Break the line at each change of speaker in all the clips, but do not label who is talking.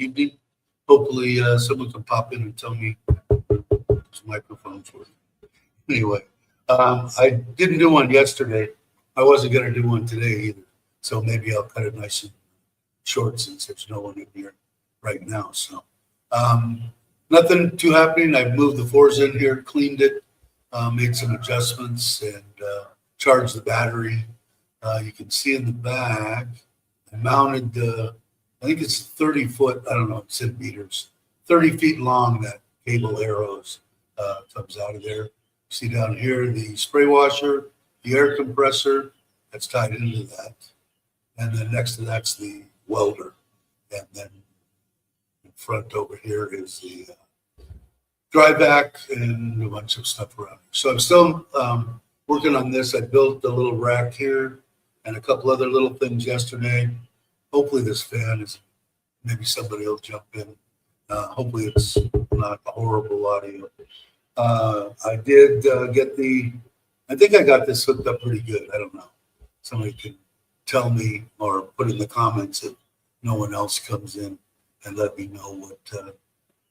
evening. Hopefully someone can pop in and tell me this microphone's working. Anyway, I didn't do one yesterday. I wasn't going to do one today either. So maybe I'll cut it nice and short since there's no one in here right now. So nothing too happening. I've moved the floors in here, cleaned it, made some adjustments, and charged the battery. You can see in the back, I mounted I think it's 30 foot, I don't know, centimeters, 30 feet long, that cable arrows comes out of there. See down here, the spray washer, the air compressor, that's tied into that. And then next to that's the welder. And then in front over here is the dry vac and a bunch of stuff around here. So I'm still working on this. I built a little rack here and a couple other little things yesterday. Hopefully this fan is, maybe somebody will jump in. Hopefully it's not horrible audio. I did get I think I got this hooked up pretty good. I don't know. Somebody can tell me or put in the comments if no one else comes in and let me know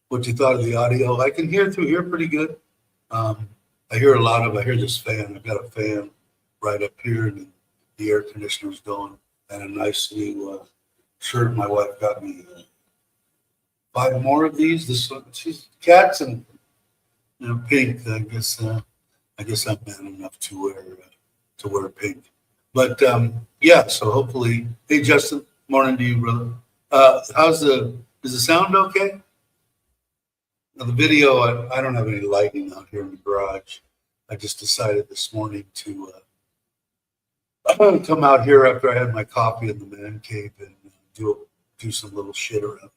what you thought of the audio. I can hear through here pretty good. I hear this fan. I've got a fan right up here and the air conditioner's going, and a nice new shirt my wife got me. 5 more of these. This one, she's cats and pink. I guess I'm man enough to wear pink. But yeah, so hopefully. Hey Justin, morning to you, brother. Does the sound okay? Now the video, I don't have any lighting out here in the garage. I just decided this morning to come out here after I had my coffee in the man cave and do some little shit around.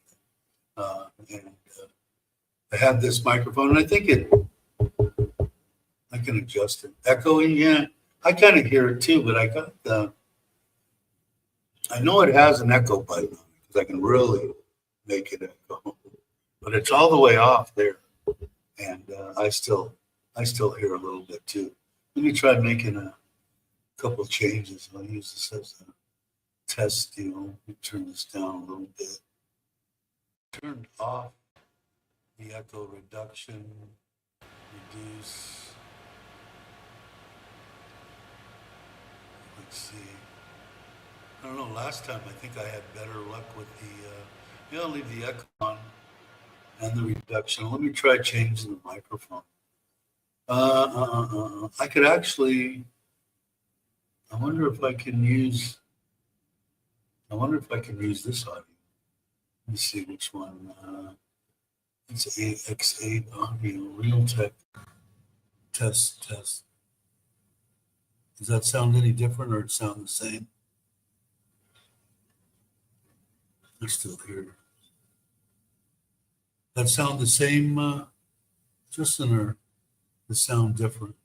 And I had this microphone, and I think I can adjust it. Echoing, yeah, I kind of hear it too, but I know it has an echo button on it because I can really make it echo, but it's all the way off there, and I still hear a little bit too. Let me try making a couple changes. I'll use this as a test deal. Let me turn this down a little bit. Turned off the echo reduction, reduce. Let's see. I don't know, last time I think I had better luck with I'll leave the echo on and the reduction. Let me try changing the microphone. I could actually, I wonder if I can use this audio. Let me see which one. It's X8 audio, Realtek. Test. Does that sound any different or it sound the same? I still hear it. That sound the same, Justin, or the sound different?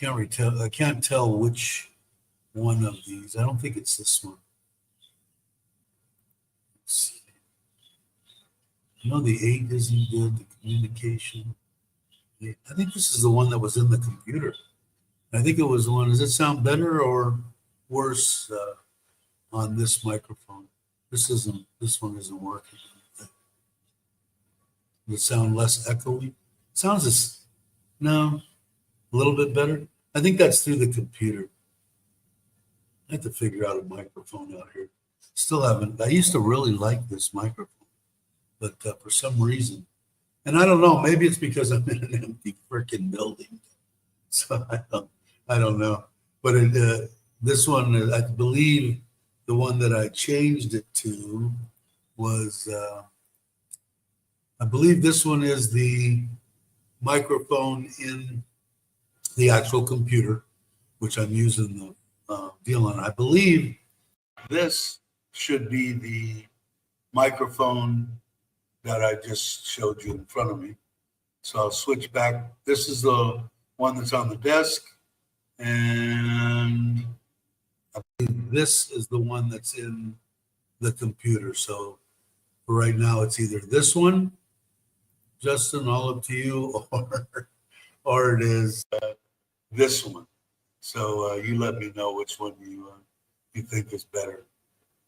I can't tell which one of these. I don't think it's this one. Let's see. The 8 isn't good, the communication. I think this is the one that was in the computer. I think it was the one. Does it sound better or worse on this microphone? This one isn't working. Does it sound less echoey? No, a little bit better. I think that's through the computer. I have to figure out a microphone out here. Still haven't. I used to really like this microphone, but for some reason, and I don't know, maybe it's because I'm in an empty freaking building. So I don't know. But this one, I believe the one that I changed it to was, I believe this one is the microphone in the actual computer, which I'm using the deal on. I believe this should be the microphone that I just showed you in front of me. So I'll switch back. This is the one that's on the desk. And I believe this is the one that's in the computer. So for right now, it's either this one, Justin, all up to you, or it is this one. So you let me know which one you think is better.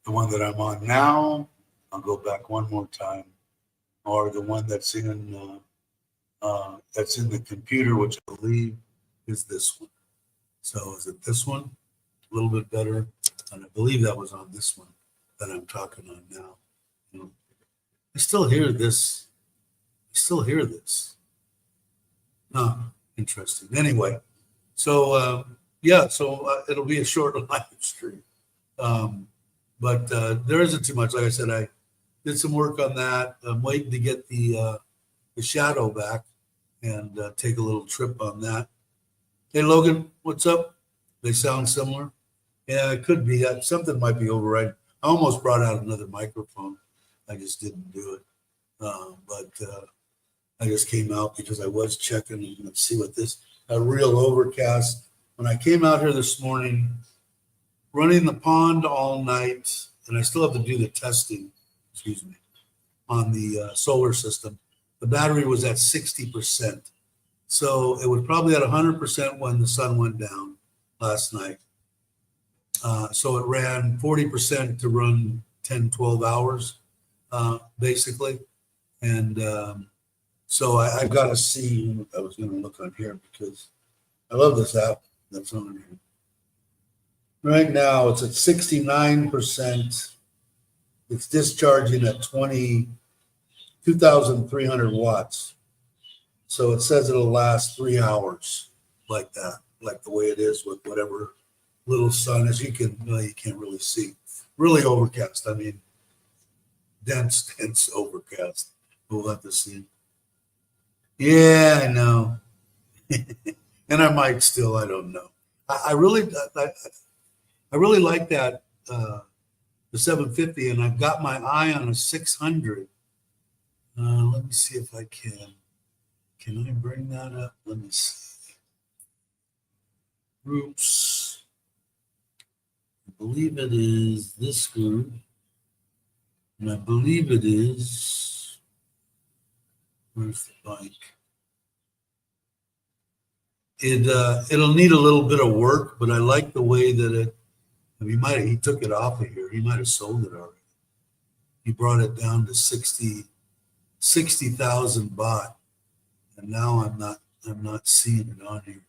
The one that I'm on now, I'll go back one more time, or the one that's in the computer, which I believe is this one. So is it this one? A little bit better, and I believe that was on this one that I'm talking on now. I still hear this. Huh, interesting. Anyway, so it'll be a short live stream. But there isn't too much. Like I said, I did some work on that. I'm waiting to get the shadow back and take a little trip on that. Hey, Logan, what's up? They sound similar? Yeah, it could be. Something might be overriding. I almost brought out another microphone. I just didn't do it. But I just came out because I was checking. Let's see what this, a real overcast. When I came out here this morning, running the pond all night, and I still have to do the testing, on the solar system. The battery was at 60%. So it was probably at 100% when the sun went down last night. So it ran 40% to run 10, 12 hours, basically. And so I've got to see, I was going to look on here because I love this app that's on here. Right now it's at 69%. It's discharging at 2,300 watts. So it says it'll last 3 hours like that, like the way it is with whatever little sun, as you can't really see. Really overcast. I mean, dense overcast. We'll have to see. Yeah, I know. And I might still, I don't know. I really like that, the 750, and I've got my eye on a 600. Let me see if I can. Can I bring that up? Let me see. Groups. I believe it is this group. And I believe it is, where's the bike? It'll need a little bit of work, but I like the way that he took it off of here. He might have sold it already. He brought it down to 60,000 baht. And now I'm not seeing it on here.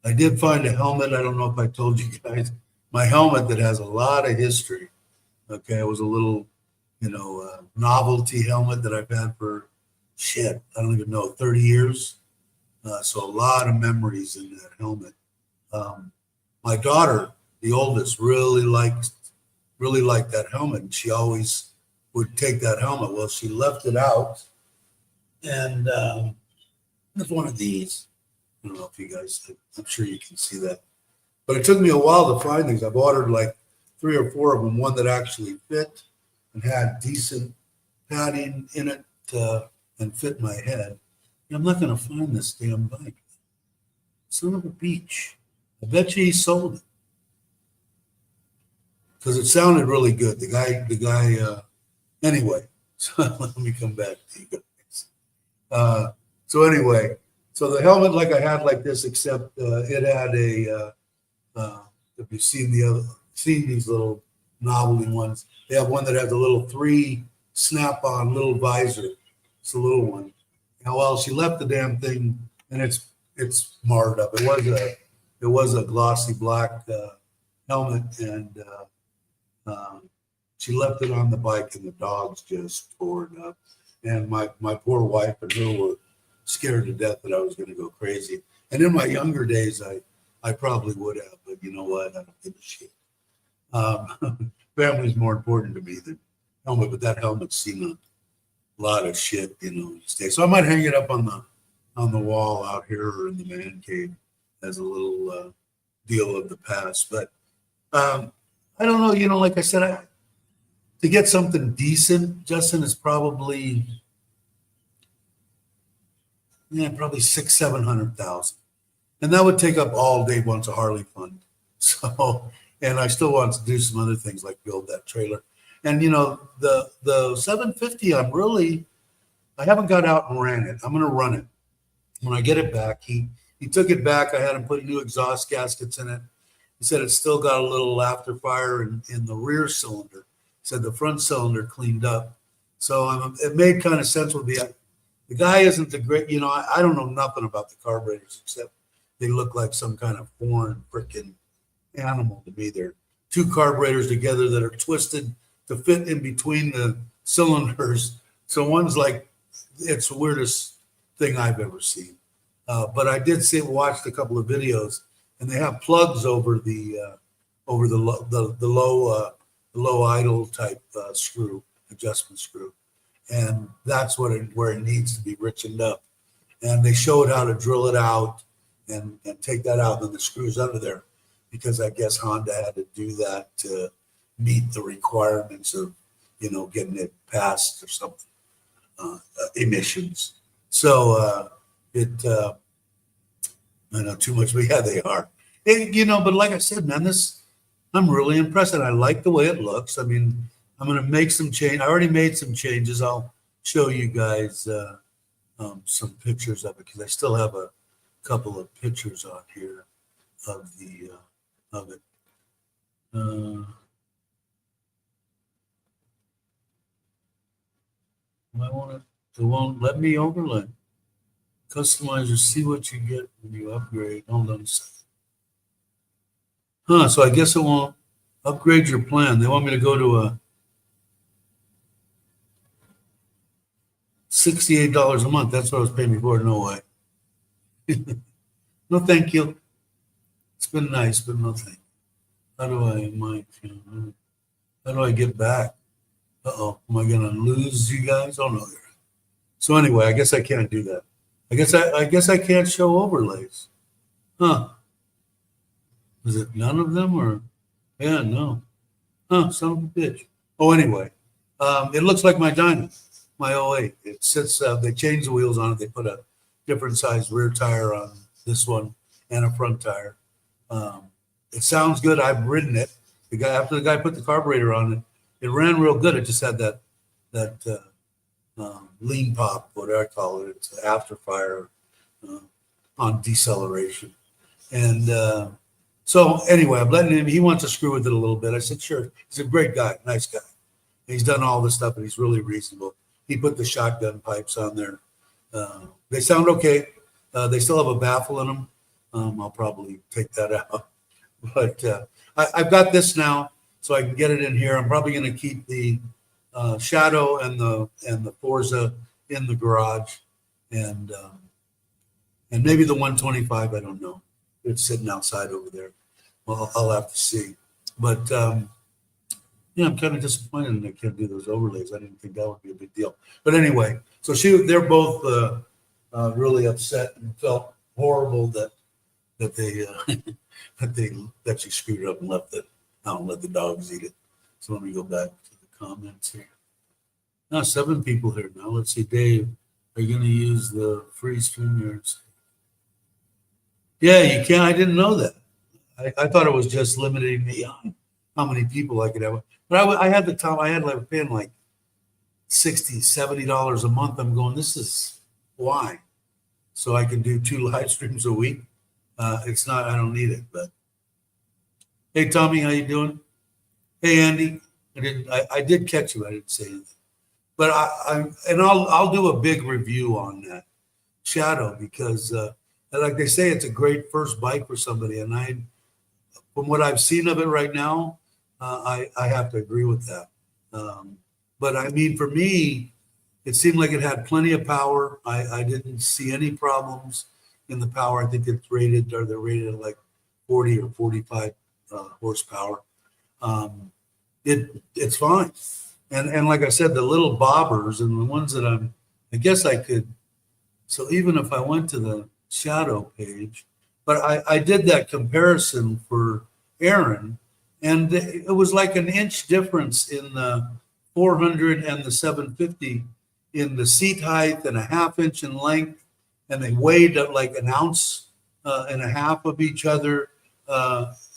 I did find a helmet. I don't know if I told you guys, my helmet that has a lot of history. Okay, it was a little, novelty helmet that I've had for I don't even know, 30 years. So a lot of memories in that helmet. My daughter, the oldest, really liked that helmet, and she always would take that helmet. Well, she left it out, and there's one of these. I don't know if you guys, I'm sure you can see that. But it took me a while to find these. I've ordered like 3 or 4 of them, one that actually fit and had decent padding in it and fit my head. I'm not going to find this damn bike. Son of a beach. I bet you he sold it. Because it sounded really good. The guy, anyway, so let me come back to you guys. So anyway, so the helmet like I had like this, except it had if you've seen these little novelty ones, they have one that has a little 3 snap-on little visor. It's a little one. And well, she left the damn thing, and it's marred up. It was a glossy black helmet, and she left it on the bike, and the dogs just tore it up. And my poor wife and her were scared to death that I was going to go crazy. And in my younger days, I probably would have, but you know what? I don't give a shit. Family's more important to me than helmet, but that helmet's seen a lot of shit, these days. So I might hang it up on the wall out here or in the man cave as a little deal of the past. But I don't know, like I said, to get something decent, Justin, is probably 600,000-700,000. And that would take up all Dave wants a Harley fund. So, and I still want to do some other things like build that trailer. And the 750, I haven't got out and ran it. I'm going to run it when I get it back. He took it back. I had him put new exhaust gaskets in it. He said it's still got a little after fire in the rear cylinder. said the front cylinder cleaned up. So it made kind of sense with the guy isn't the great, I don't know nothing about the carburetors except they look like some kind of foreign freaking animal to me. They're two carburetors together that are twisted to fit in between the cylinders. So one's like, it's the weirdest thing I've ever seen. But I did watched a couple of videos, and they have plugs over the low idle type screw, adjustment screw, and that's where it needs to be richened up. And they showed how to drill it out and take that out, and then the screws under there, because I guess Honda had to do that to meet the requirements of getting it passed or something, emissions. So I know too much, but yeah, they are. But like I said, man, I'm really impressed, and I like the way it looks. I mean, I'm going to make some change. I already made some changes. I'll show you guys some pictures of it, because I still have a couple of pictures on here of it. It won't let me overlay. Customizer, see what you get when you upgrade. Hold on a second. So I guess it won't upgrade your plan. They want me to go to a $68 a month. That's what I was paying before. No way. No, thank you. It's been nice, but no thank you. How do I get back? Uh-oh, am I going to lose you guys? Oh, no. So anyway, I guess I can't do that. I guess I can't show overlays. Huh. Is it none of them, or? Yeah, no. Huh, son of a bitch. Oh, anyway, it looks like my Dyna, my 08. It sits, they changed the wheels on it. They put a different size rear tire on this one and a front tire. It sounds good. I've ridden it. After the guy put the carburetor on it, it ran real good. It just had that lean pop, what I call it. It's after fire on deceleration. And so anyway, I'm letting him, he wants to screw with it a little bit. I said, sure. He's a great guy, nice guy. He's done all this stuff, and he's really reasonable. He put the shotgun pipes on there. They sound okay. They still have a baffle in them. I'll probably take that out. But I've got this now, so I can get it in here. I'm probably going to keep the Shadow and the Forza in the garage, and maybe the 125. I don't know. It's sitting outside over there. Well, I'll have to see. But I'm kind of disappointed that I can't do those overlays. I didn't think that would be a big deal. But anyway, so they're both really upset and felt horrible that she screwed it up and left it. I don't let the dogs eat it. So let me go back to the comments here. Now 7 people here now. Let's see, Dave, are you going to use the free StreamYards? Yeah, you can. I didn't know that. I thought it was just limiting me on how many people I could have. But I had the time. I had like paying like $60, $70 a month. I'm going, this is why. So I can do 2 live streams a week. It's not. I don't need it. But hey, Tommy, how you doing? Hey, Andy. I did catch you. I didn't say anything. But I'll do a big review on that Shadow, because like they say, it's a great first bike for somebody. And from what I've seen of it right now, I have to agree with that. But I mean, for me, it seemed like it had plenty of power. I didn't see any problems in the power. I think they're rated at like 40 or 45 horsepower. It's fine. And like I said, the little bobbers and the ones that I guess I could. So even if I went to the Shadow page, but I did that comparison for Aaron, and it was like an inch difference in the 400 and the 750 in the seat height, and a half inch in length, and they weighed at like an ounce and a half of each other.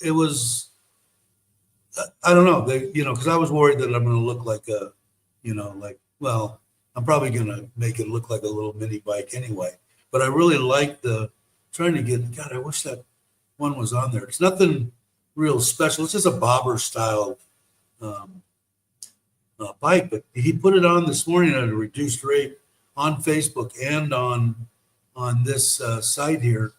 It was, I don't know, because I was worried that I'm going to look like I'm probably going to make it look like a little mini bike anyway. But I really like God, I wish that one was on there. It's nothing real special. It's just a bobber style bike, but he put it on this morning at a reduced rate on Facebook and on this site here,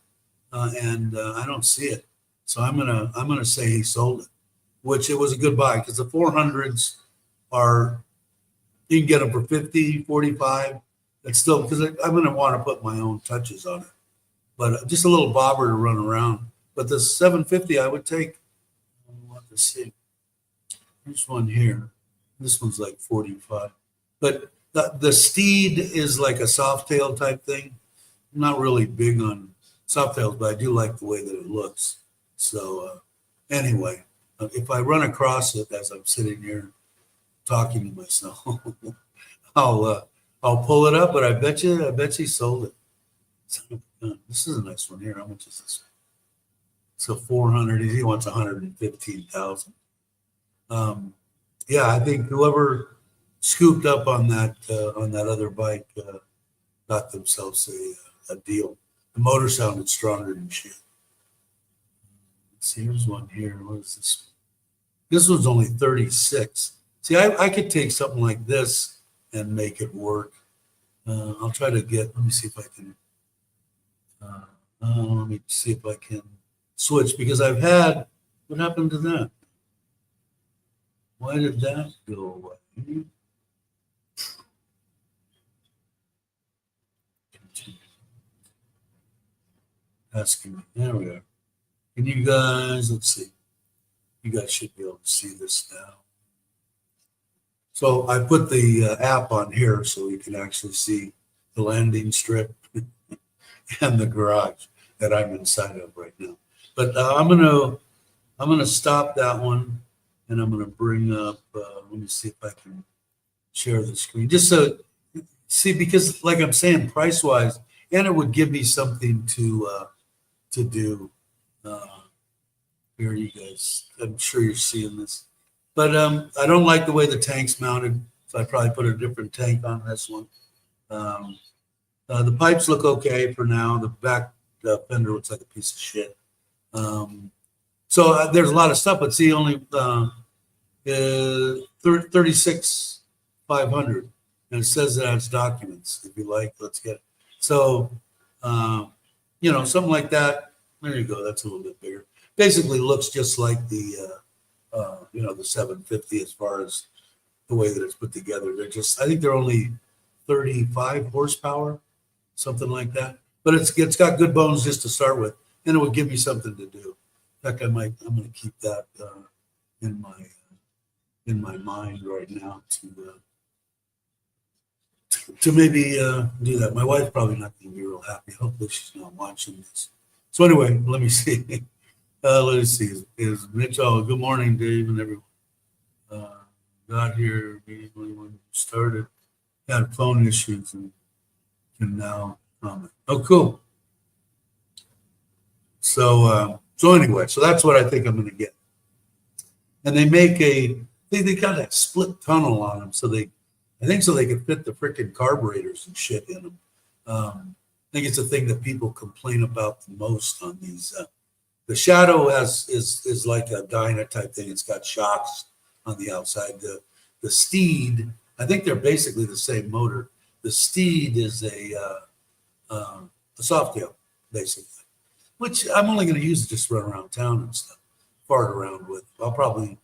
and I don't see it. So I'm gonna say he sold it, which it was a good buy because the 400s are, you can get them for 50, 45. That's still, because I'm gonna want to put my own touches on it, but just a little bobber to run around. But the 750 I would take. I want to see. There's one here. This one's like 45, but the Steed is like a soft tail type thing. I'm not really big on soft tails, but I do like the way that it looks. So anyway, if I run across it as I'm sitting here talking to myself, I'll pull it up. But I bet you sold it. This is a nice one here. How much is this? So 400. He wants 115,000. Yeah, I think whoever scooped up on that other bike got themselves a deal. The motor sounded stronger than shit. Let's see, here's one here. What is this? This one's only 36. See, I could take something like this and make it work. I'll try to get. Let me see if I can. Let me see if I can switch, because I've had. What happened to that? Why did that go away? Continue. Asking me. There we are. Can you guys, let's see. You guys should be able to see this now. So I put the app on here so you can actually see the landing strip and the garage that I'm inside of right now. But I'm gonna stop that one. And I'm going to bring up, let me see if I can share the screen. Just so, see, because like I'm saying, price-wise, and it would give me something to do. Here you guys, I'm sure you're seeing this. But I don't like the way the tank's mounted, so I probably put a different tank on this one. The pipes look okay for now. The back fender looks like a piece of shit. So there's a lot of stuff, but see, only 36,500, and it says that it's documents. If you like, let's get it. So, something like that. There you go. That's a little bit bigger. Basically, looks just like the 750 as far as the way that it's put together. I think they're only 35 horsepower, something like that. But it's got good bones just to start with, and it would give me something to do. In fact, I'm going to keep that in my mind right now to maybe do that. My wife's probably not going to be real happy. Hopefully she's not watching this. So anyway, let me see. Let's see. Is Mitch? Oh, good morning, Dave and everyone. Got here immediately when you started. Had phone issues and can now comment. Oh, cool. So anyway, so that's what I think I'm going to get. And they make they got that split tunnel on them, so they can fit the freaking carburetors and shit in them. I think it's a thing that people complain about the most on these. The Shadow is like a Dyna type thing. It's got shocks on the outside. The Steed, I think they're basically the same motor. The Steed is a Softail, basically, which I'm only going to use to just run around town and stuff, fart around with. I'll probably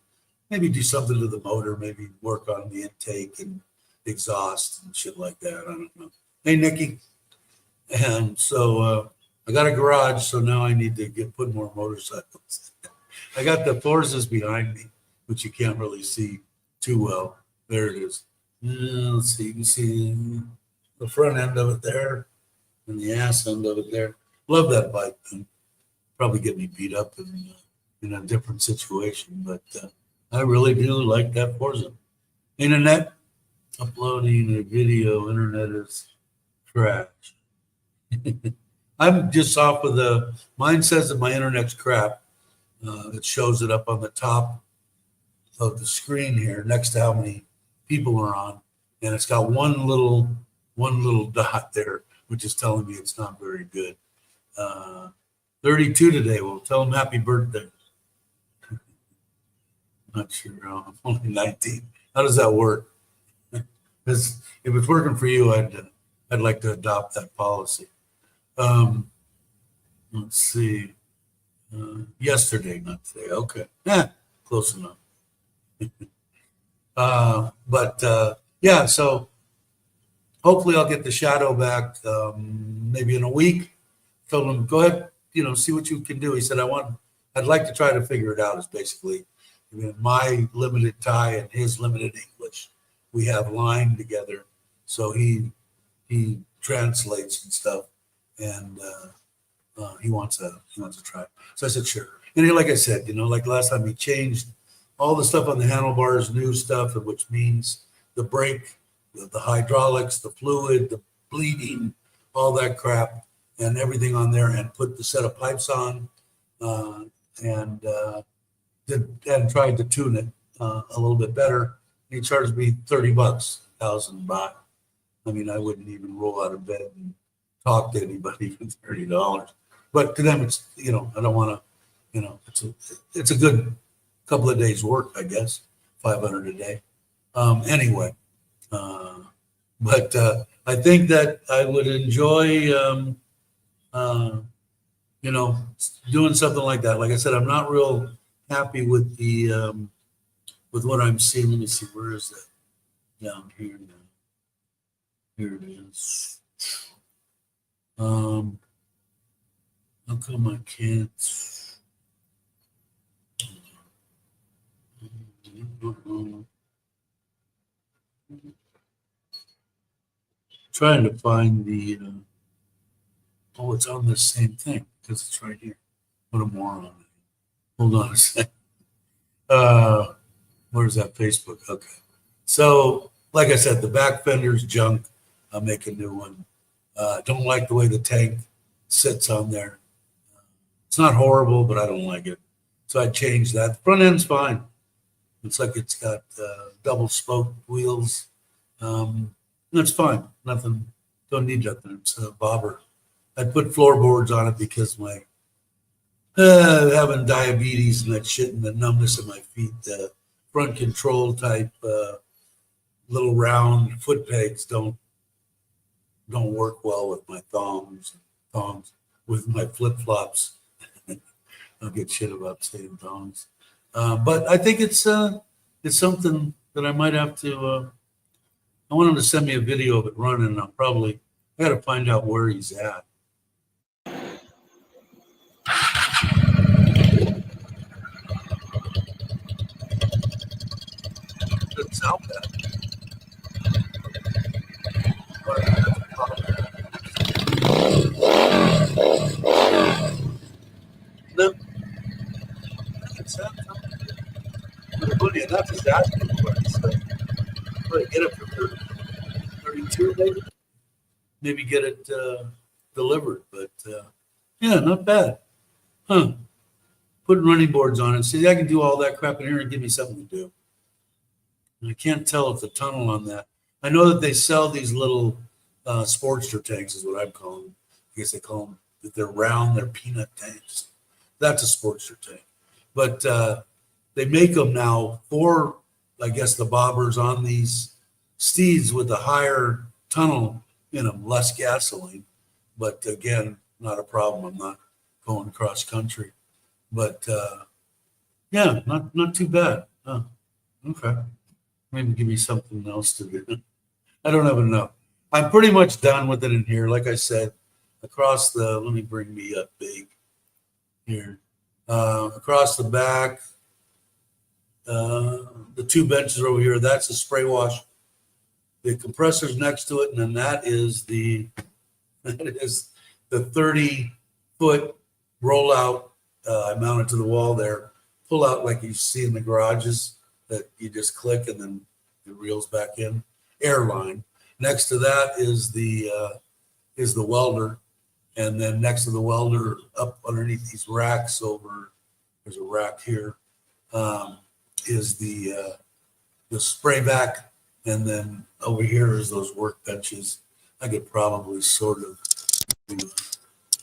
maybe do something to the motor, maybe work on the intake and exhaust and shit like that. I don't know. Hey, Nikki. And so I got a garage, so now I need to put more motorcycles. I got the Forzas behind me, which you can't really see too well. There it is. Let's see. You can see the front end of it there and the ass end of it there. Love that bike. Probably get me beat up in a different situation, but I really do like that Forza. Internet, uploading a video, internet is trash. I'm just off of mine says that my internet's crap. It shows it up on the top of the screen here next to how many people are on. And it's got one little dot there, which is telling me it's not very good. 32 today. Well, tell them happy birthday. Not sure. I'm only 19. How does that work? Because if it's working for you, I'd like to adopt that policy. Let's see. Yesterday, not today. Okay. Close enough. Yeah, so hopefully I'll get the shadow back maybe in a week. Told him, go ahead, see what you can do. He said, I'd like to try to figure it out. Is basically my limited Thai and his limited English. We have line together, so he translates and stuff, and he wants to try. So I said, sure. And like I said, like last time, he changed all the stuff on the handlebars, new stuff, which means the brake, the hydraulics, the fluid, the bleeding, all that crap, and everything on there, and put the set of pipes on, and tried to tune it a little bit better. He charged me $30, 1,000 baht. I mean, I wouldn't even roll out of bed and talk to anybody for $30. But to them, it's I don't want to, it's a good couple of days' work, I guess, 500 a day. Anyway, but I think that I would enjoy, doing something like that. Like I said, I'm not real happy with the with what I'm seeing. Let me see, where is that? Down here now. Here it is. How come I can't? Trying to find the. Oh, it's on the same thing because it's right here. What a moron! Hold on a second. Where's that Facebook? Okay. So, like I said, the back fender's junk. I'll make a new one. Don't like the way the tank sits on there. It's not horrible, but I don't like it. So I changed that. The front end's fine. Looks like it's got double spoke wheels. That's fine. Nothing. Don't need nothing. It's a bobber. I put floorboards on it because my having diabetes and that shit and the numbness of my feet. The front control type little round foot pegs don't work well with my thongs with my flip flops. I'll get shit about saying thongs, but I think it's something that I might have to. I want him to send me a video of it running. I got to find out where he's at. Doesn't sound bad. No, it sounds funny enough. He's asking for it. So but get it for 32, maybe. Maybe get it delivered. But yeah, not bad. Huh. Putting running boards on it. See, I can do all that crap in here and give me something to do. And I can't tell if the tunnel on that. I know that they sell these little Sportster tanks, is what I'm calling them. I guess they call them, that they're round, they're peanut tanks. That's a Sportster tank. But they make them now for, I guess, the bobbers on these steeds with a higher tunnel in them, less gasoline. But again, not a problem. I'm not going cross country. But yeah, not too bad. Oh, okay. Maybe give me something else to do. I don't have enough. I'm pretty much done with it in here. Like I said, across the, let me bring me up big here. Across the back, the two benches over here, that's a spray wash. The compressor's next to it, and then that is the 30-foot rollout. I mounted to the wall there. Pull out like you see in the garages that you just click and then it reels back in. Airline. Next to that is the welder, and then next to the welder, up underneath these racks over, there's a rack here, is the spray vac, and then over here is those workbenches. I could probably sort of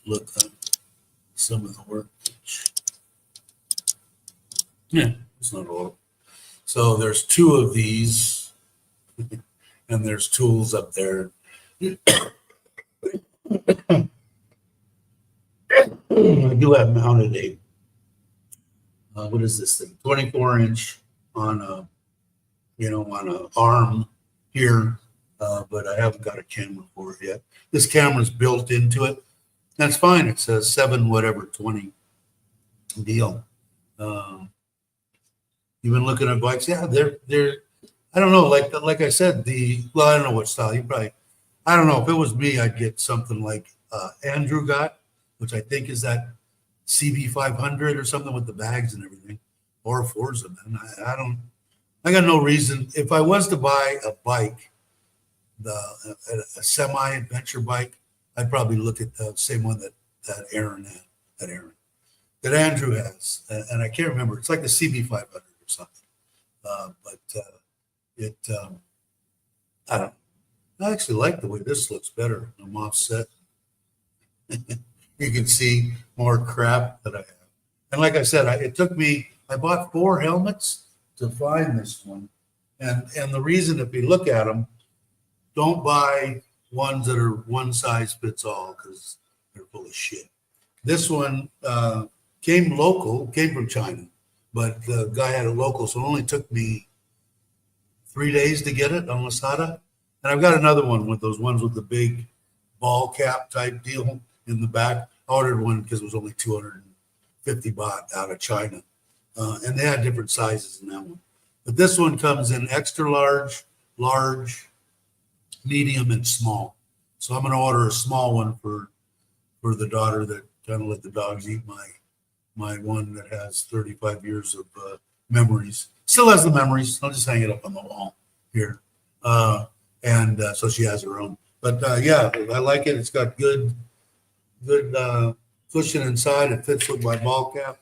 look at some of the workbench. Yeah, it's not all. So there's two of these, and there's tools up there. I do have mounted a what is this thing? 24-inch on a on a arm here, but I haven't got a camera for it yet. This camera's built into it. That's fine. It's a 7-20 deal. You've been looking at bikes, yeah. They're. I don't know. Like I said, I don't know what style. I don't know. If it was me, I'd get something like Andrew got, which I think is that CB 500 or something with the bags and everything, or Forza. Man, I got no reason. If I was to buy a bike, a semi-adventure bike, I'd probably look at the same one that Andrew has, and I can't remember. It's like the CB 500 or something. I don't. I actually like the way this looks better. I'm offset. You can see more crap that I have. And like I said, I bought 4 helmets to find this one. And the reason, if you look at them, don't buy ones that are one size fits all, because they're full of shit. This one came from China, but the guy had a local, so it only took me 3 days to get it on Lazada. And I've got another one with those ones with the big ball cap type deal in the back. I ordered one because it was only 250 baht out of China. And they had different sizes in that one. But this one comes in extra large, large, medium, and small. So I'm going to order a small one for the daughter that kind of let the dogs eat my one that has 35 years of memories. Still has the memories. I'll just hang it up on the wall here. So she has her own. But yeah, I like it. It's got good cushion inside. It fits with my ball cap.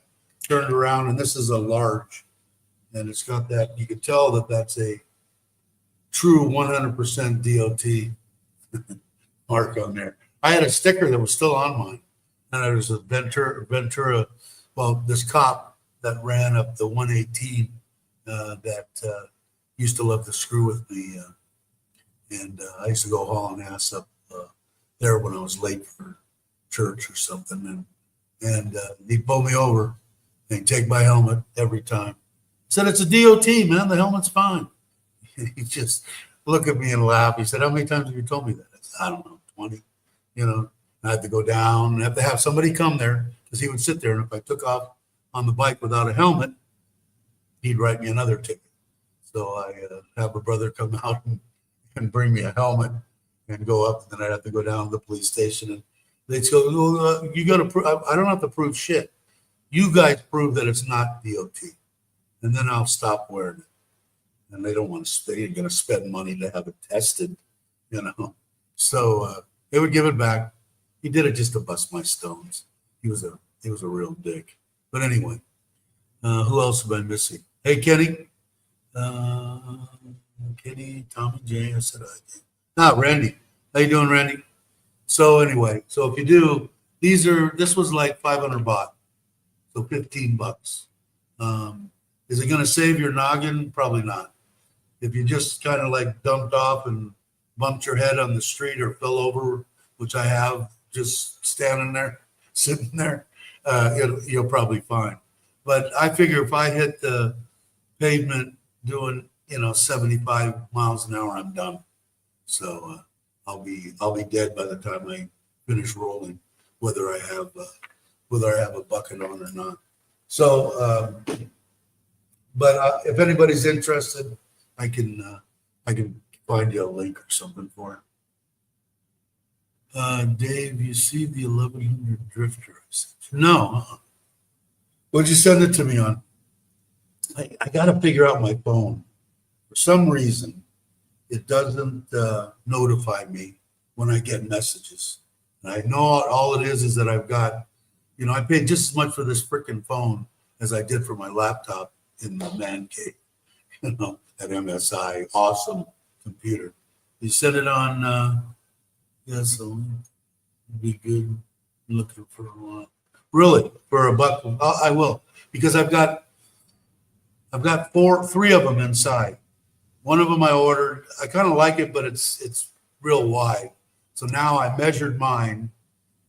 Turned around, and this is a large. And it's got that, you can tell that that's a true 100% DOT mark on there. I had a sticker that was still on mine. And there was a Ventura, well, this cop that ran up the 118 that used to love to screw with me. And I used to go hauling ass up there when I was late for church or something. And he'd pull me over and he'd take my helmet every time. Said, it's a DOT, man. The helmet's fine. He just looked at me and laughed. He said, how many times have you told me that? I said, I don't know, 20. I had to go down and have to have somebody come there because he would sit there. And if I took off on the bike without a helmet, he'd write me another ticket. So I have a brother come out and bring me a helmet and go up. And then I'd have to go down to the police station. And they'd go, well, you got to prove. I don't have to prove shit. You guys prove that it's not DOT. And then I'll stop wearing it. And they don't want to stay. You're going to spend money to have it tested, So they would give it back. He did it just to bust my stones. He was a real dick. But anyway, who else have I missing? Hey, Kenny. Kenny, Tommy J. I said I did. Randy. How you doing, Randy? So anyway, so if you do, this was like 500 baht. So $15. Is it going to save your noggin? Probably not. If you just kind of like dumped off and bumped your head on the street or fell over, which I have, just standing there, sitting there, you'll probably fine. But I figure if I hit the pavement doing 75 miles an hour, I'm done. So I'll be dead by the time I finish rolling, whether I have a bucket on or not. So, but if anybody's interested, I can find you a link or something for it. Dave, you see the 1100 Drifter? I said, no. What'd you send it to me on? I got to figure out my phone. For some reason, it doesn't notify me when I get messages. And I know all it is that I've got, I paid just as much for this freaking phone as I did for my laptop in the man cave, at MSI. Awesome computer. You send it on, yes, it'll be good. I'm looking for a while. Really? For $1? I will. Because I've got I've got three of them inside. One of them I ordered. I kind of like it, but it's real wide. So now I measured mine,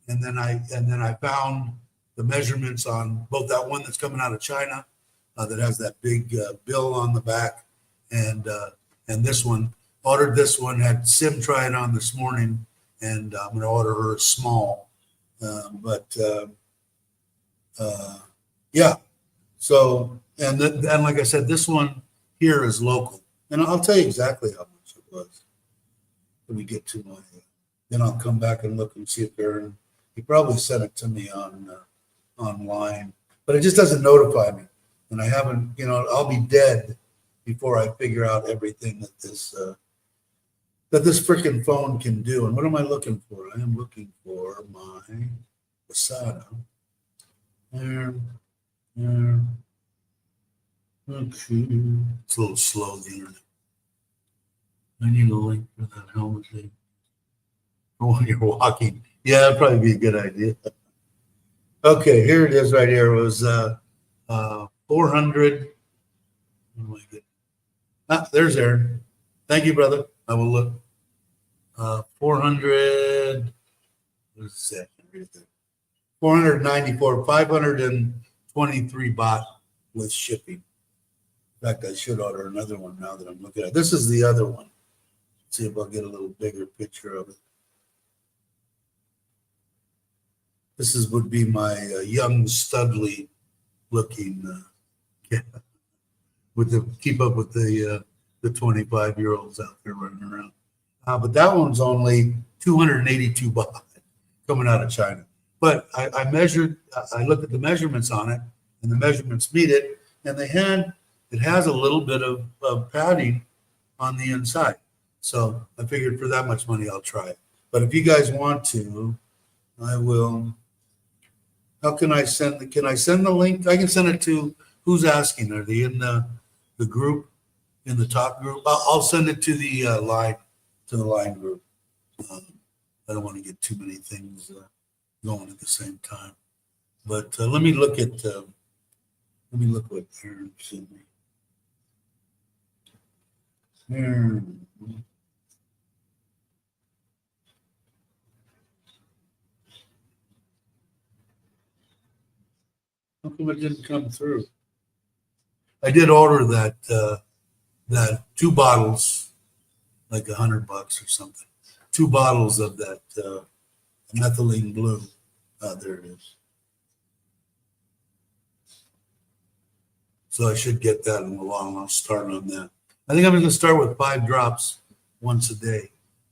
and then I found the measurements on both that one that's coming out of China, that has that big bill on the back, and this one. Ordered this one. Had Sim try it on this morning, and I'm going to order her a small. Yeah. So and like I said, this one here is local. And I'll tell you exactly how much it was when we get to my. Then I'll come back and look and see if they're. He probably sent it to me online, but it just doesn't notify me, and I haven't. I'll be dead before I figure out everything that this freaking phone can do. And what am I looking for? I am looking for my Wasada. There. Okay. It's a little slow, the internet. I need a link for that helmet thing. For when you're walking. Yeah, that'd probably be a good idea. Okay, here it is right here. It was 400. Oh my goodness. There's Aaron. Thank you, brother. I will look. 400. What is that? 494, 523 baht with shipping. In fact, I should order another one now that I'm looking at it. This is the other one. Let's see if I'll get a little bigger picture of it. This would be my young Studley looking keep up with the 25-year-olds out there running around. But that one's only 282 baht coming out of China. But I measured, I looked at the measurements on it, and the measurements meet it, and it has a little bit of padding on the inside. So I figured for that much money, I'll try it. But if you guys want to, I will. How can I send the link? I can send it to who's asking. Are they in the group, in the top group? I'll send it to the line group. I don't want to get too many things going at the same time. But let me look what Aaron sent me. Aaron. How come it didn't come through? I did order that 2 bottles, like $100 or something. 2 bottles of that methylene blue. There it is. So I should get that in a while. I'll start on that. I think I'm going to start with 5 drops once a day,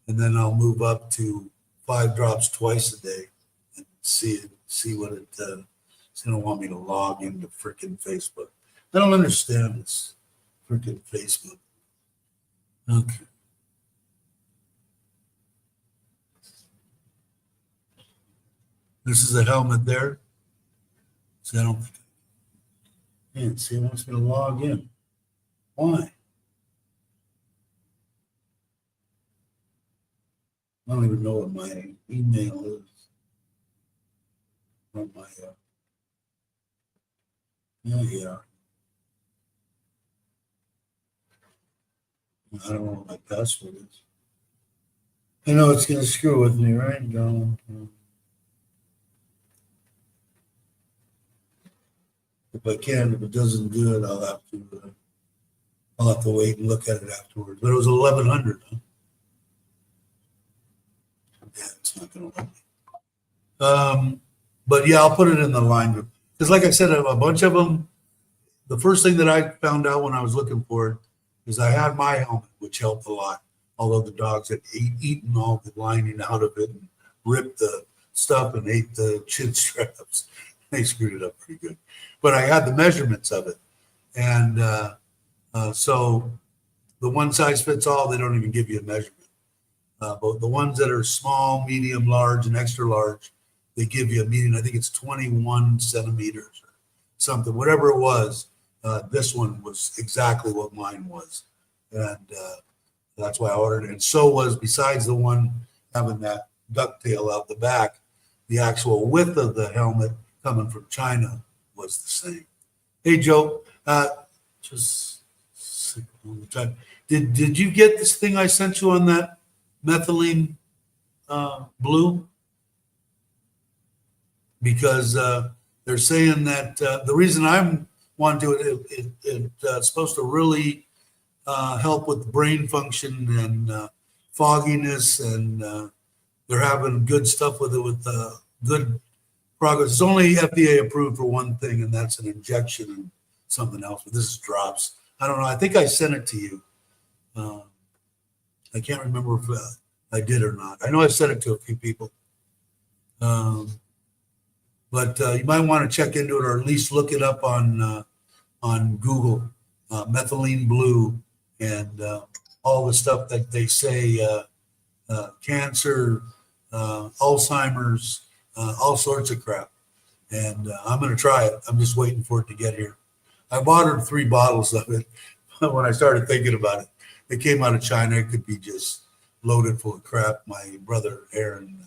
and then I'll move up to 5 drops twice a day and see what it. It's going to want me to log into freaking Facebook. I don't understand this freaking Facebook. Okay. This is a helmet there. So I don't think. Man, see, it wants me to log in. Why? I don't even know what my email is. Or my, yeah. I don't know what my password is. I know it's going to screw with me, right? Don't. If it doesn't do it, I'll have to wait and look at it afterwards. But it was 1,100. Huh? Yeah, it's not going to let me. But yeah, I'll put it in the line group because, like I said, a bunch of them. The first thing that I found out when I was looking for it is I had my helmet, which helped a lot. Although the dogs had eaten all the lining out of it and ripped the stuff and ate the chin straps. They screwed it up pretty good. But I had the measurements of it. And so the one size fits all, they don't even give you a measurement. But the ones that are small, medium, large, and extra large, they give you a median. I think it's 21 centimeters or something. Whatever it was, this one was exactly what mine was. And that's why I ordered it. And so was, besides the one having that ducktail out the back, the actual width of the helmet coming from China was the same. Hey, Joe, Just sick all the time. Did you get this thing I sent you on that methylene blue? Because they're saying that the reason I'm wanting to do it's supposed to really help with brain function and fogginess, and they're having good stuff with it with good progress. It's only FDA approved for one thing, and that's an injection and something else. But this is drops. I don't know. I think I sent it to you. I can't remember if I did or not. I know I sent it to a few people. But you might want to check into it, or at least look it up on Google, methylene blue, and all the stuff that they say, cancer, Alzheimer's, all sorts of crap. And I'm going to try it. I'm just waiting for it to get here. I ordered 3 bottles of it when I started thinking about it. It came out of China. It could be just loaded full of crap. My brother Aaron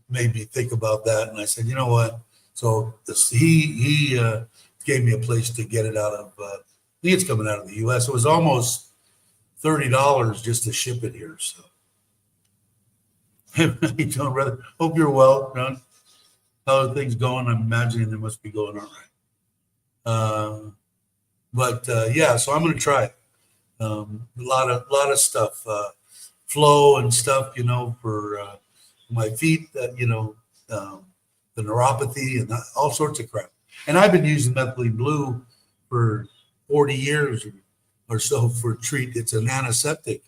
made me think about that, and I said, you know what? So he gave me a place to get it out of. I think it's coming out of the U.S. It was almost $30 just to ship it here. So, how you doing, brother? Hope you're well, John. How are things going? I'm imagining they must be going all right. But yeah, so I'm going to try it. A lot of stuff, flow and stuff, for my feet, the neuropathy and all sorts of crap. And I've been using methylene blue for 40 years or so for it's an antiseptic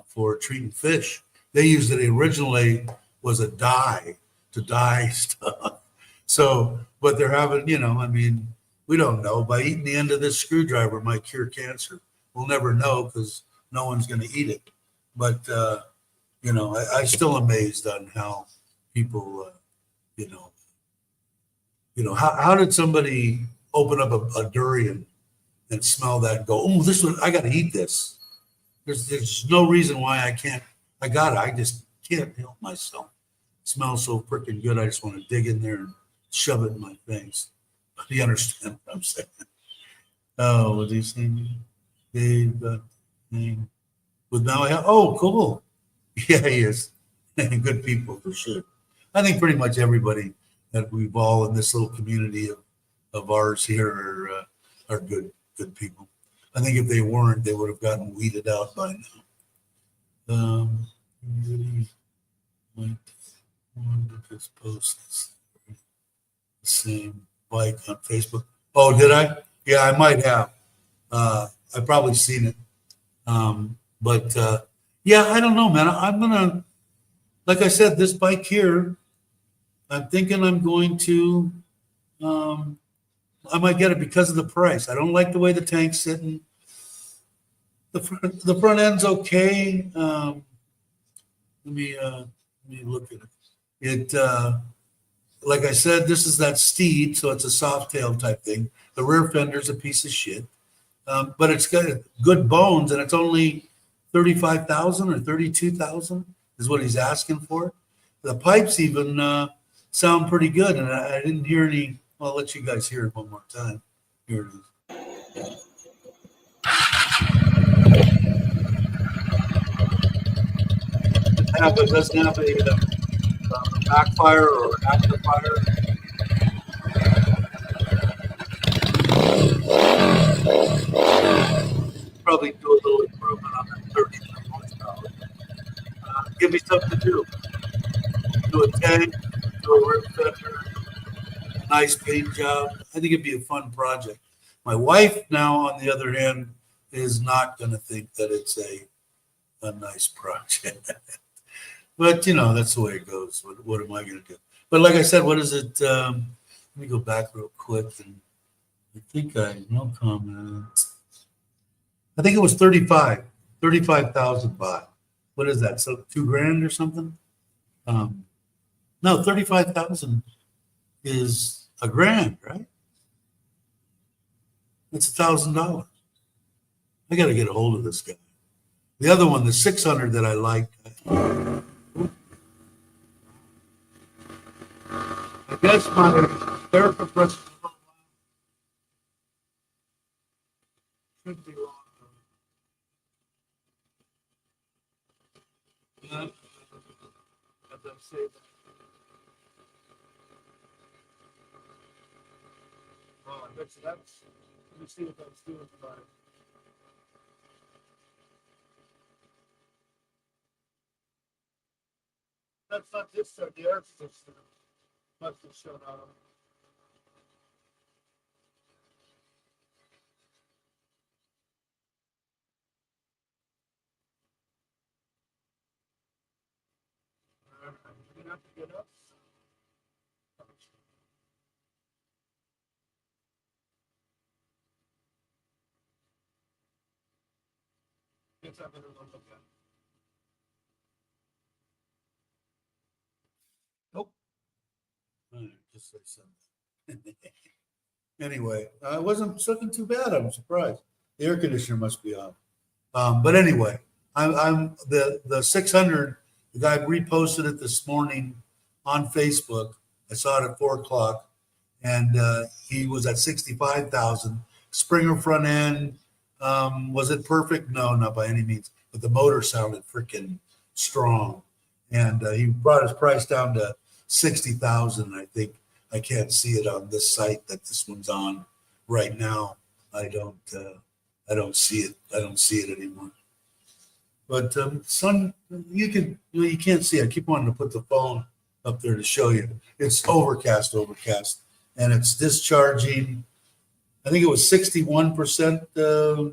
for treating fish. They used it originally was a dye to dye stuff. So, but they're having, we don't know. By eating the end of this screwdriver might cure cancer. We'll never know because no one's going to eat it. But, I still amazed on how people, how did somebody open up a durian and smell that and go, oh, this one, I got to eat this. There's no reason why I can't. I just can't help myself. It smells so freaking good. I just want to dig in there and shove it in my face. Do you understand what I'm saying? Oh, what do you say? Dave, with now I have, oh, cool. Yeah, he is. Good people for sure. I think pretty much everybody that we've all in this little community of ours here are good people. I think if they weren't, they would have gotten weeded out by now. Really might want to just post this the same bike on Facebook. Oh, did I? Yeah, I might have. I've probably seen it. But yeah, I don't know, man. I'm gonna, like I said, this bike here, I'm thinking I'm going to, I might get it because of the price. I don't like the way the tank's sitting. The front end's okay. Let me look at it. Like I said, this is that Steed, so it's a soft tail type thing. The rear fender's a piece of shit, but it's got good bones, and it's only 35,000 or 32,000 is what he's asking for. The pipes even sound pretty good, and I didn't hear any. Well, I'll let you guys hear it one more time. Here it is. It doesn't have a backfire or an amplifier. Probably do a little improvement on that 33 horsepower. Give me something to do. Do a tank, do a rear fender, nice paint job. I think it'd be a fun project. My wife now, on the other hand, is not going to think that it's a nice project. But, that's the way it goes. What am I going to do? But like I said, what is it? Let me go back real quick. And I think no comment. I think it was 35,000 baht. What is that? So $2,000 or something? No, 35,000 is $1,000, right? It's $1,000. I got to get a hold of this guy. The other one, the 600 that I liked. I guess my therapist. Could be wrong. Yeah. As I say that. Oh, I bet you that's. Let me see what that's doing by. That's not discharge. The air system must have shown up. You're gonna have to get up. Guess I better look at that. Nope. Just say something. Anyway, it wasn't looking too bad. I'm surprised. The air conditioner must be on. But anyway, I'm the 600. The guy reposted it this morning on Facebook. I saw it at 4 o'clock, and he was at 65,000. Springer front end. Was it perfect? No, not by any means. But the motor sounded freaking strong, and he brought his price down to 60,000. I think I can't see it on this site that this one's on right now. I don't see it. I don't see it anymore. But son, you can't see. I keep wanting to put the phone up there to show you. It's overcast, and it's discharging. I think it was 61% a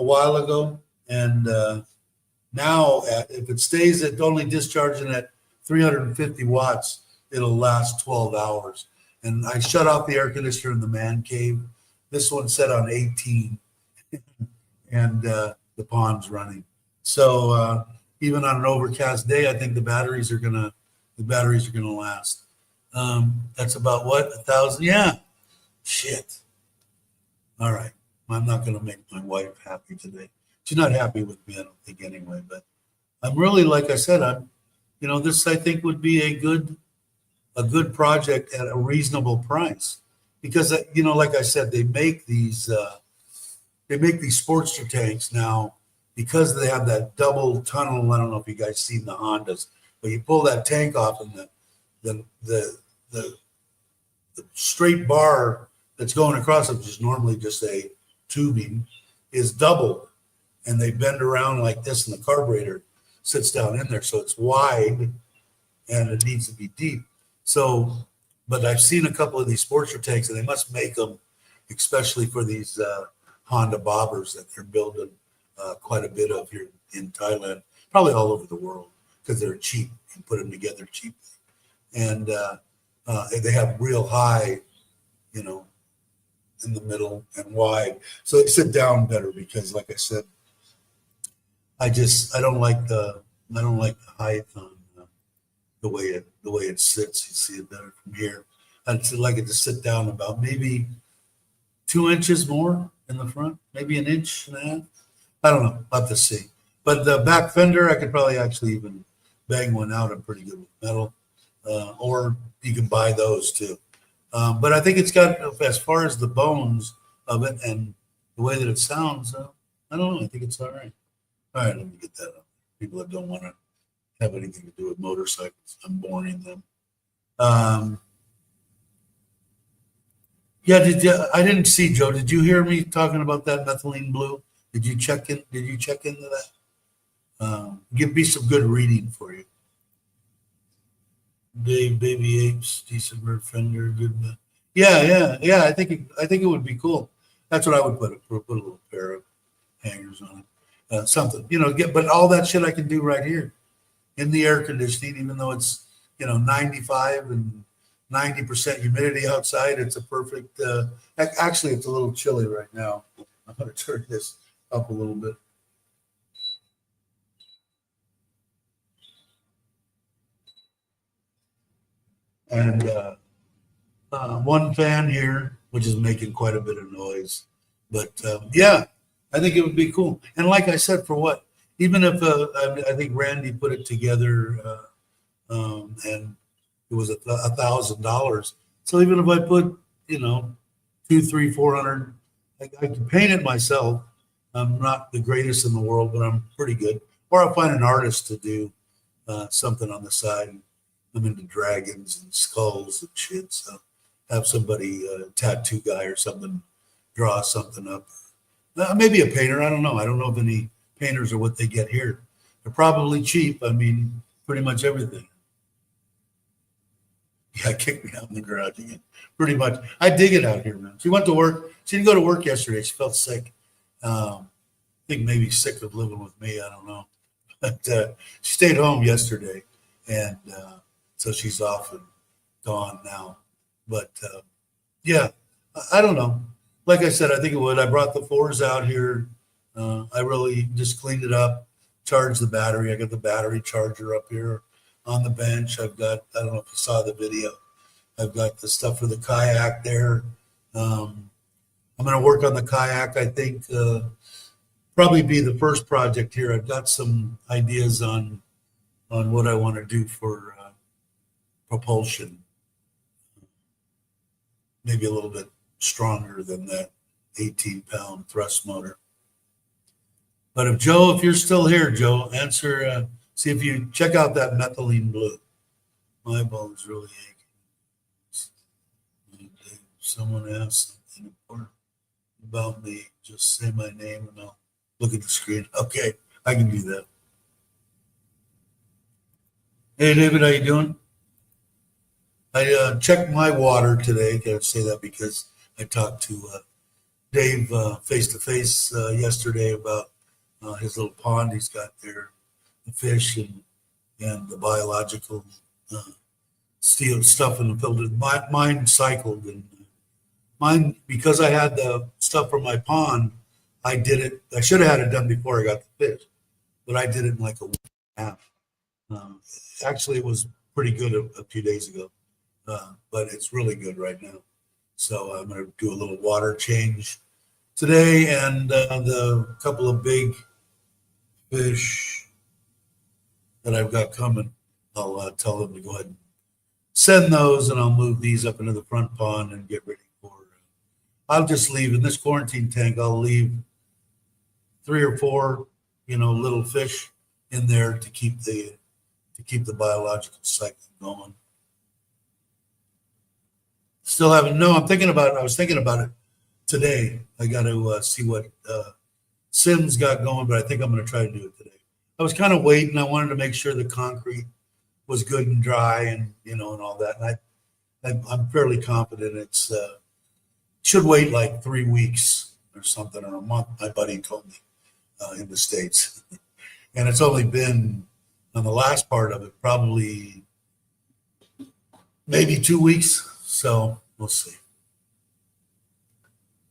while ago, and now if it stays at only discharging at 350 watts, it'll last 12 hours. And I shut off the air conditioner in the man cave. This one's set on 18, and the pond's running. So even on an overcast day, I think the batteries are gonna last. That's about what, 1,000? Yeah. Shit. All right. I'm not gonna make my wife happy today. She's not happy with me, I don't think anyway. But I'm really, like I said, this I think would be a good project at a reasonable price, because like I said, they make these Sportster tanks now because they have that double tunnel. I don't know if you guys seen the Hondas, but you pull that tank off, and the straight bar that's going across it, which is normally just a tubing, is double, and they bend around like this, and the carburetor sits down in there, so it's wide and it needs to be deep. So, but I've seen a couple of these Sportster tanks, and they must make them especially for these Honda bobbers that they're building quite a bit of here in Thailand, probably all over the world, because they're cheap. You put them together cheaply, and they have real high, in the middle and wide, so they sit down better. Because, like I said, I don't like the height on the way it sits. You see it better from here. I'd like it to sit down about maybe 2 inches more in the front, maybe an inch and a half. I don't know. I'll have to see. But the back fender, I could probably actually even bang one out. I'm pretty good with metal, or you can buy those too. But I think it's got, as far as the bones of it and the way that it sounds, I don't know. I think it's all right. All right, let me get that up. People that don't want to have anything to do with motorcycles, I'm warning them. Yeah, I didn't see, Joe. Did you hear me talking about that methylene blue? Did you check into that? Give me some good reading for you. Dave, baby apes, decent rear fender, good. Yeah. I think it would be cool. That's what I would put a little pair of hangers on it, something. But all that shit I can do right here in the air conditioning, even though it's 95 and 90% humidity outside. It's a perfect. Actually, it's a little chilly right now. I'm going to turn this up a little bit. And one fan here, which is making quite a bit of noise. But yeah, I think it would be cool. And like I said, for what? Even if I think Randy put it together, and it was $1,000. So even if I put, $200, $300, $400 I can paint it myself. I'm not the greatest in the world, but I'm pretty good. Or I'll find an artist to do something on the side. I'm into dragons and skulls and shit, so have somebody, a tattoo guy or something, draw something up. Maybe a painter. I don't know. I don't know if any painters are what they get here. They're probably cheap. I mean, pretty much everything. Yeah, kicked me out in the garage again. Pretty much. I dig it out here, man. She went to work. She didn't go to work yesterday. She felt sick. I think maybe sick of living with me. I don't know. But she stayed home yesterday, and so she's off and gone now. But yeah, I don't know. Like I said, I think it would. I brought the fours out here. I really just cleaned it up, charged the battery. I got the battery charger up here on the bench. I've got, I don't know if you saw the video, I've got the stuff for the kayak there. I'm going to work on the kayak. I think probably be the first project here. I've got some ideas on what I want to do for propulsion. Maybe a little bit stronger than that 18-pound thrust motor. But if you're still here, Joe, answer, see if you check out that methylene blue. My ball is really aching. If someone asks something important about me, just say my name and I'll look at the screen. Okay, I can do that. Hey, David, how you doing? I checked my water today. Gotta say that because I talked to Dave face-to-face yesterday about his little pond he's got there, the fish and the biological steel stuff in the filter. Mine cycled, and mine, because I had the stuff from my pond, I did it. I should have had it done before I got the fish, but I did it in like a week and a half. Actually, it was pretty good a few days ago, but it's really good right now. So I'm going to do a little water change today, and the couple of big fish that I've got coming, I'll tell them to go ahead and send those, and I'll move these up into the front pond and get ready for. I'll just leave in this quarantine tank. I'll leave 3 or 4, little fish in there to keep the biological cycle going. Still haven't. No, I'm thinking about it. I was thinking about it today. I got to see what Sim's got going, but I think I'm going to try to do it today. I was kind of waiting. I wanted to make sure the concrete was good and dry, and and all that. And I'm fairly confident it's should wait like 3 weeks or something, or a month. My buddy told me in the States, and it's only been on the last part of it probably maybe 2 weeks. So we'll see.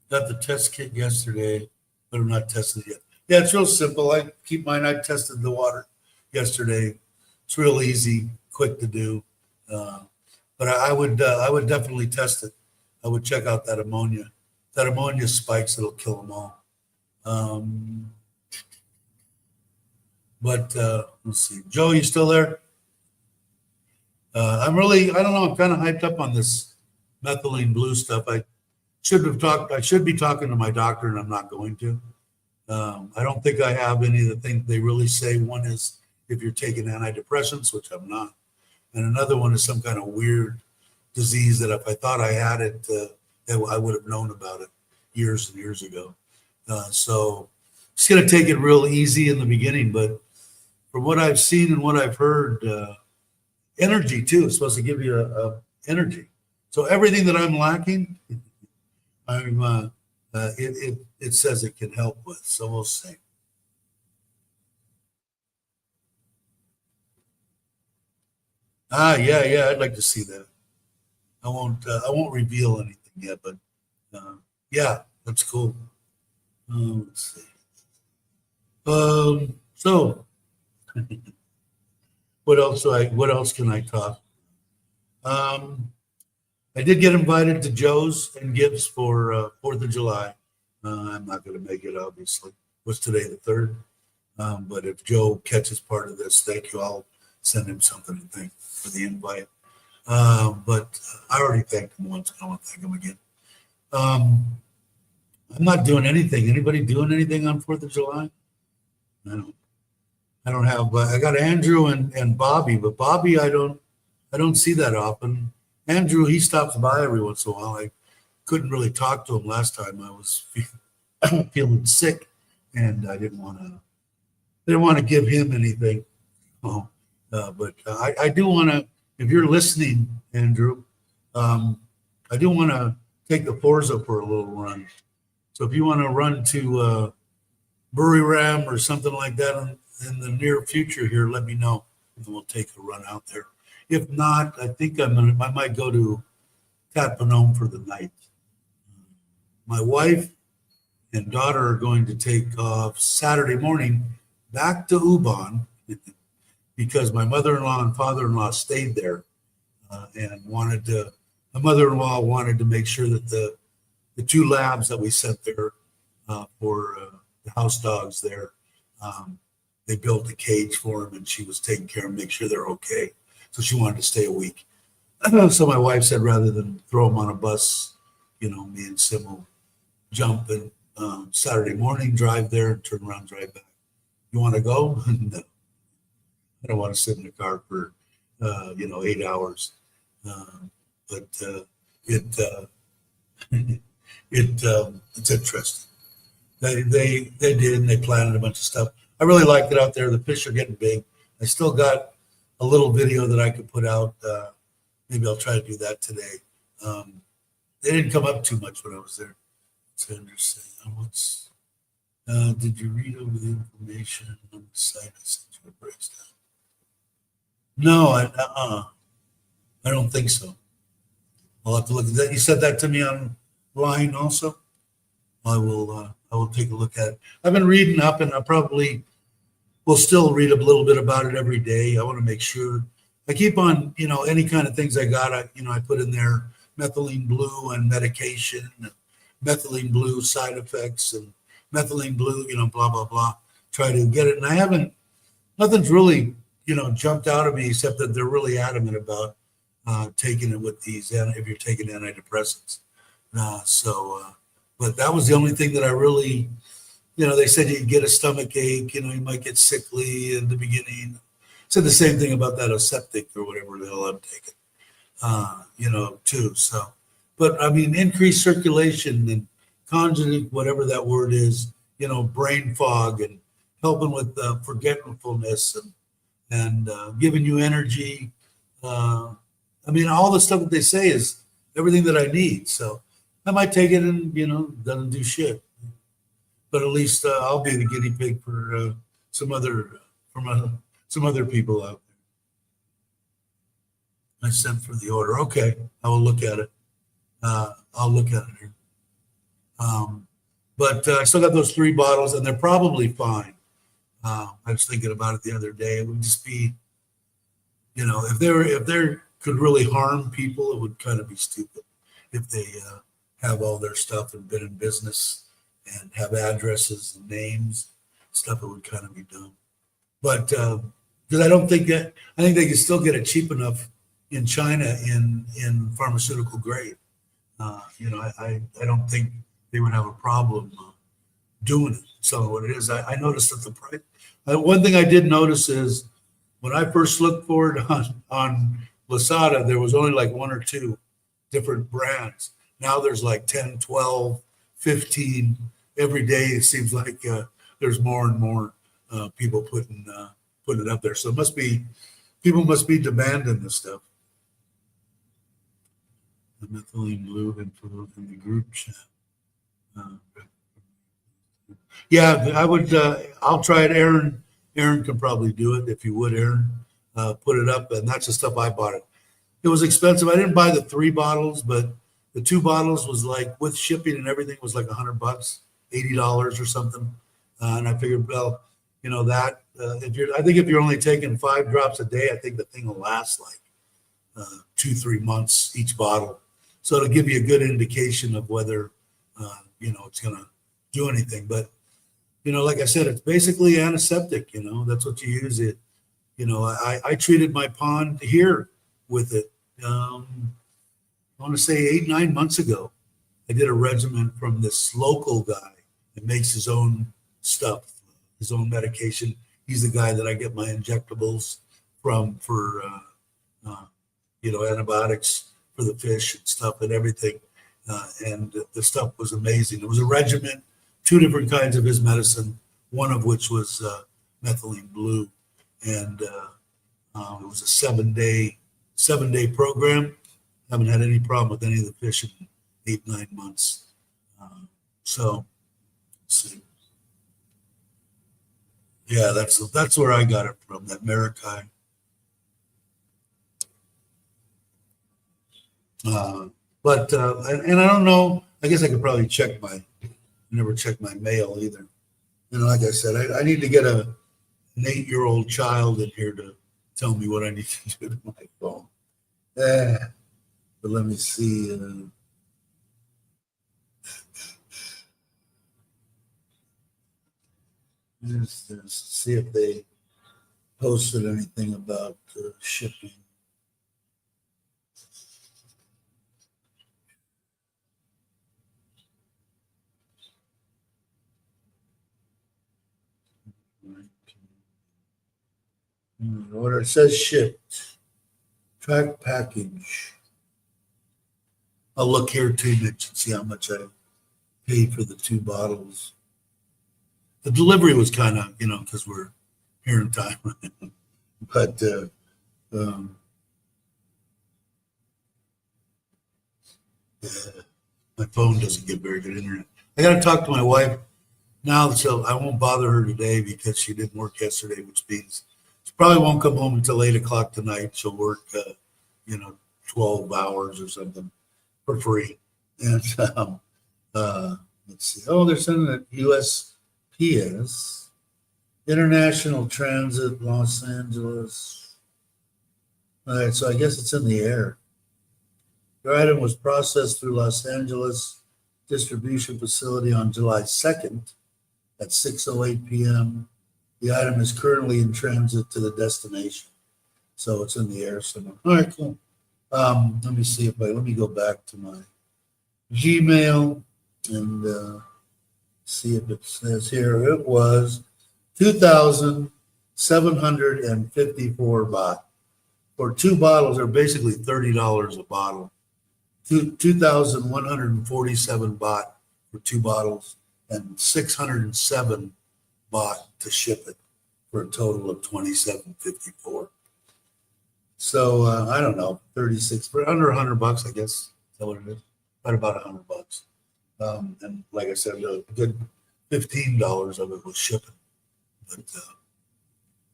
Got the test kit yesterday, but I'm not tested yet. Yeah, it's real simple. I keep mine. I tested the water yesterday. It's real easy, quick to do. But I would definitely test it. I would check out that ammonia. That ammonia spikes, it'll kill them all. But let's see. Joe, you still there? I don't know. I'm kind of hyped up on this methylene blue stuff. I should be talking to my doctor, and I'm not going to. I don't think I have any of the things they really say. One is if you're taking antidepressants, which I'm not. And another one is some kind of weird disease that if I thought I had it, I would have known about it years and years ago. So just going to take it real easy in the beginning. But from what I've seen and what I've heard, energy too is supposed to give you a energy. So everything that I'm lacking, it says it can help with. So we'll see. Yeah, I'd like to see that. I won't reveal anything yet, but yeah, that's cool. Let's see. So what else can I talk? I did get invited to Joe's and Gibbs for 4th of July. I'm not going to make it, obviously. Was today the 3rd? But if Joe catches part of this, thank you. I'll send him something to thank for the invite. But I already thanked him once. I want to thank him again. I'm not doing anything. Anybody doing anything on 4th of July? I don't. I don't have. I got Andrew and Bobby, but Bobby I don't see that often. Andrew, he stops by every once in a while. I couldn't really talk to him last time. I was feeling sick, and I didn't want to give him anything. Oh, but I do want to. If you're listening, Andrew, I do want to take the Forza for a little run. So if you want to run to Buriram or something like that in the near future here, let me know, and we'll take a run out there. If not, I think I might go to Tatpanome for the night. My wife and daughter are going to take off Saturday morning back to Ubon because my mother-in-law and father-in-law stayed there and my mother-in-law wanted to make sure that the two labs that we sent there for the house dogs there, they built a cage for them, and she was taking care of them, make sure they're okay. So she wanted to stay a week. So my wife said, rather than throw them on a bus, me and Sim will jump and Saturday morning, drive there, turn around, drive back. You want to go? No. I don't want to sit in the car for 8 hours. But it's interesting. They did, and they planted a bunch of stuff. I really liked it out there. The fish are getting big. I still got a little video that I could put out. Maybe I'll try to do that today. They didn't come up too much when I was there. It's interesting. Did you read over the information on the site? I sent you a breakdown. No, I don't think so. I'll have to look at that. You said that to me online also. I will take a look at it. I've been reading up, and I probably will still read a little bit about it every day. I want to make sure I keep on, any kind of things I got. I put in there methylene blue and medication, and methylene blue side effects, and methylene blue, blah blah blah. Try to get it, and nothing's really, jumped out at me except that they're really adamant about taking it with these, if you're taking antidepressants. But that was the only thing that I really, they said you get a stomach ache, you might get sickly in the beginning. Said the same thing about that aseptic or whatever the hell I'm taking, too. So, but I mean, increased circulation and conjugate, whatever that word is, brain fog and helping with forgetfulness and giving you energy. I mean, all the stuff that they say is everything that I need. So I might take it and, doesn't do shit. But at least I'll be the guinea pig for some other people out there. I sent for the order. Okay, I will look at it. I'll look at it here. But I still got those 3 bottles, and they're probably fine. I was thinking about it the other day. It would just be, if they could really harm people, it would kind of be stupid if they have all their stuff and been in business and have addresses and names, stuff. It would kind of be dumb. But because I think they can still get it cheap enough in China in pharmaceutical grade. I don't think they would have a problem doing it. So what it is, I noticed that the price. One thing I did notice is when I first looked for it on Lazada, there was only like 1 or 2 different brands. Now there's like 10, 12, 15 every day. It seems like there's more and more people putting it up there. So people must be demanding this stuff. The methylene blue info in the group chat. Yeah, I would. I'll try it. Aaron can probably do it if you would, Aaron. Put it up, and that's the stuff I bought it. It was expensive. I didn't buy the 3 bottles, but the 2 bottles was like with shipping and everything was like $100, $80 or something. And I figured, well, that if you're only taking 5 drops a day, I think the thing will last like 2-3 months each bottle. So it'll give you a good indication of whether it's going to do anything. But like I said, it's basically antiseptic. That's what you use it. I treated my pond here with it. I want to say 8-9 months ago, I did a regimen from this local guy that makes his own stuff, his own medication. He's the guy that I get my injectables from for, antibiotics for the fish and stuff and everything. And the stuff was amazing. It was a regimen, 2 different kinds of his medicine, one of which was methylene blue. And it was a 7-day program. Haven't had any problem with any of the fish in 8-9 months. So let's see. Yeah, that's where I got it from, that Maracay. And I don't know. I guess I could probably never check my mail either. Like I said, I need to get an 8-year-old child in here to tell me what I need to do to my phone. But let me see. Just see if they posted anything about shipping. Order, it says shipped. Track package. I'll look here too, Mitch, and see how much I paid for the 2 bottles. The delivery was kind of, because we're here in time. But my phone doesn't get very good internet. I got to talk to my wife now, so I won't bother her today because she didn't work yesterday, which means she probably won't come home until 8 o'clock tonight. She'll work, 12 hours or something for free. And let's see. Oh, they're sending it USPS, International Transit, Los Angeles. All right, so I guess it's in the air. Your item was processed through Los Angeles distribution facility on July 2nd at 6:08 p.m. The item is currently in transit to the destination. So it's in the air somewhere. All right, cool. Let me see let me go back to my Gmail and see if it says here. It was 2,754 baht. For 2 bottles, they're basically $30 a bottle. 2,147 baht for 2 bottles and 607 baht to ship it for a total of 2,754. So I don't know, 36 for under $100, I guess. Is that what it is? Right about $100. And like I said, a good $15 of it was shipping. But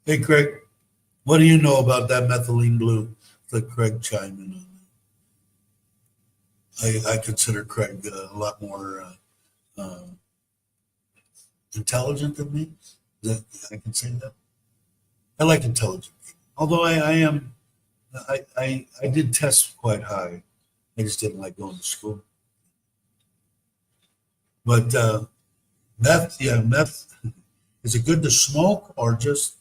hey, Craig, what do you know about that methylene blue? Let Craig chime in on that. I consider Craig a lot more intelligent than me. I can say that. I like intelligent people. Although I did test quite high. I just didn't like going to school. But meth, is it good to smoke or just?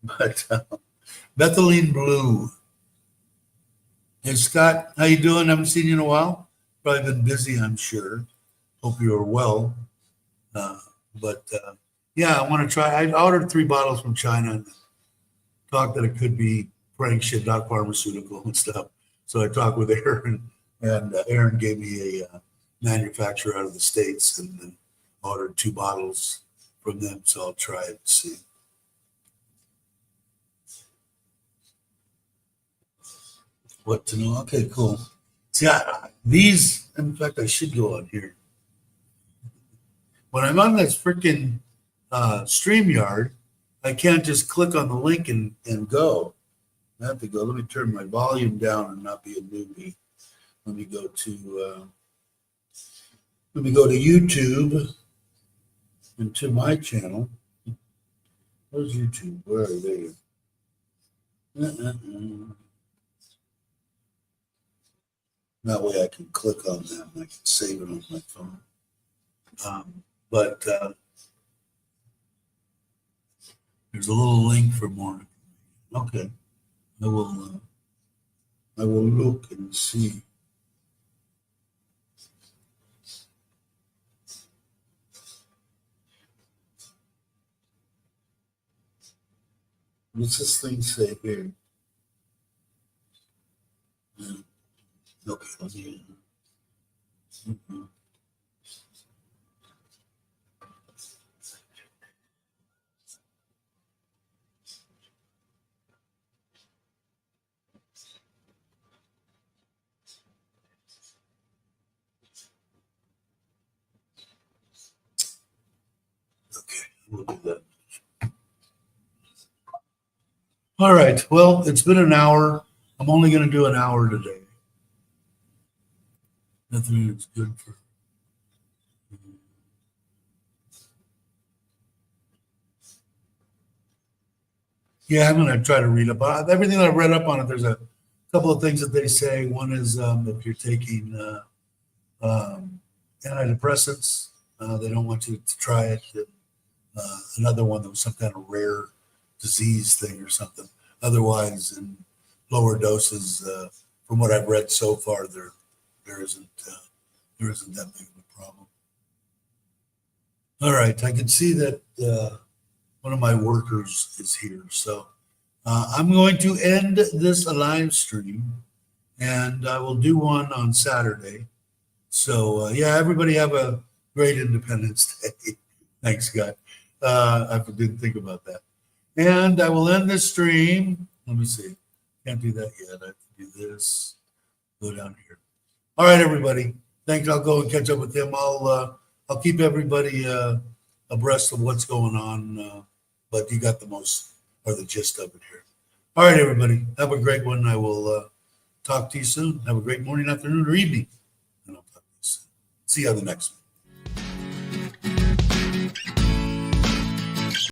But methylene blue. Hey Scott, how you doing? Haven't seen you in a while. Probably been busy, I'm sure. Hope you're well. Yeah, I want to try. I ordered 3 bottles from China and talked that it could be prank shit, not pharmaceutical and stuff. So I talked with Aaron, and Aaron gave me a manufacturer out of the States and then ordered 2 bottles from them. So I'll try it and see. What to know? Okay, cool. See, these, in fact, I should go on here. When I'm on this freaking StreamYard, I can't just click on the link and go. I have to go. Let me turn my volume down and not be a newbie. Let me go to YouTube and to my channel. Where's YouTube? Where are they? That way I can click on them. I can save it on my phone. There's a little link for more. Okay. I will look and see. What's this thing say here? Okay. Mhm. Okay, we'll do that. All right. Well, it's been an hour. I'm only going to do an hour today. Nothing is good for. Yeah, I'm going to try to read up on everything that I've read up on it. There's a couple of things that they say. One is if you're taking antidepressants, they don't want you to try it. Another one that was some kind of rare disease thing or something. Otherwise, in lower doses, from what I've read so far, there isn't that big of a problem. All right, I can see that one of my workers is here, so I'm going to end this live stream, and I will do one on Saturday. So yeah, everybody have a great Independence Day. Thanks, God. I didn't think about that. And I will end this stream. Let me see. Can't do that yet. I have to do this. Go down here. All right, everybody. Thanks. I'll go and catch up with him. I'll keep everybody abreast of what's going on. But you got the most or the gist of it here. All right, everybody. Have a great one. I will talk to you soon. Have a great morning, afternoon, or evening. And I'll talk to you soon. See you on the next one.